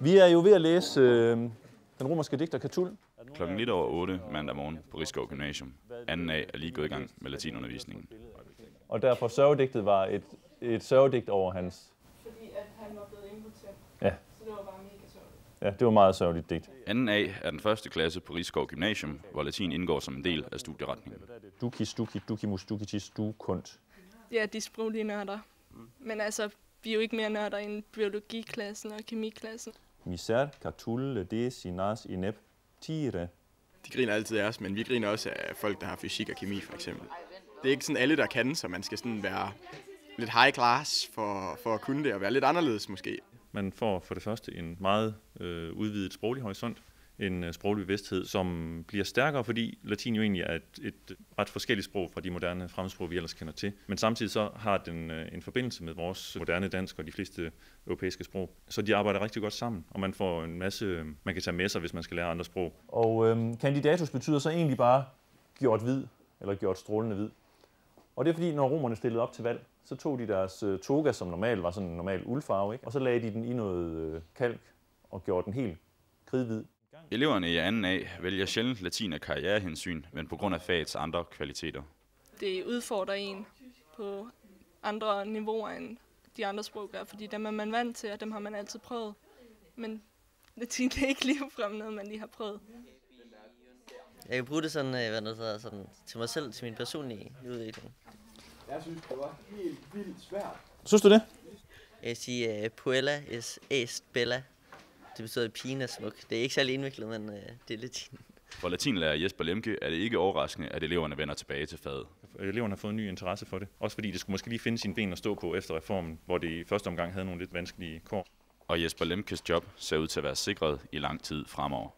Vi er jo ved at læse den romerske digter Catull. Klokken lidt over 8 mandag morgen på Risskov Gymnasium. 2. A er lige gået i gang med latinundervisningen. Og derfor sørgedigtet var et sørgedigt over hans... Fordi at han var blevet impotent. Ja. Så det var bare mega sørgeligt. Ja, det var meget sørgeligt digt. 2. A er den første klasse på Risskov Gymnasium, hvor latin indgår som en del af studieretningen. Ducis, duci, ducimus, ducitis, dukunt. Ja, de sproglige nørder. Men altså, vi er jo ikke mere nørder end biologiklassen og kemiklassen. Miser, Catulle, desinas, inep, tire. De griner altid af os, men vi griner også af folk, der har fysik og kemi, for eksempel. Det er ikke sådan alle, der kan, så man skal sådan være lidt high class for at kunne det, og være lidt anderledes måske. Man får for det første en meget udvidet sproglig horisont, en sproglig bevidsthed, som bliver stærkere, fordi latin jo egentlig er et ret forskelligt sprog fra de moderne fremmedsprog, vi ellers kender til. Men samtidig så har den en forbindelse med vores moderne dansk og de fleste europæiske sprog. Så de arbejder rigtig godt sammen, og man får en masse, man kan tage med sig, hvis man skal lære andre sprog. Og candidatus betyder så egentlig bare gjort hvid, eller gjort strålende hvid. Og det er fordi, når romerne stillede op til valg, så tog de deres toga, som normalt var sådan en normal uldfarve, ikke? Og så lagde de den i noget kalk og gjorde den helt kridhvid. Eleverne i 2. A vælger sjældent latin af karrierehensyn, men på grund af fagets andre kvaliteter. Det udfordrer en på andre niveauer end de andre sprog gør, fordi dem er man vant til, og dem har man altid prøvet. Men latin er ikke ligefrem noget, man lige har prøvet. Jeg kan bruge det sådan til mig selv, til min personlige udvikling. Jeg synes, det var helt vildt svært. Synes du det? Jeg vil sige, puella est bella. Det betyder, at pigen er smuk. Det er ikke særlig indviklet, men det er latin. For latinlærer Jesper Lemke er det ikke overraskende, at eleverne vender tilbage til faget. Eleverne har fået en ny interesse for det. Også fordi det skulle måske lige finde sine ben at stå på efter reformen, hvor det i første omgang havde nogle lidt vanskelige kår. Og Jesper Lemkes job ser ud til at være sikret i lang tid fremover.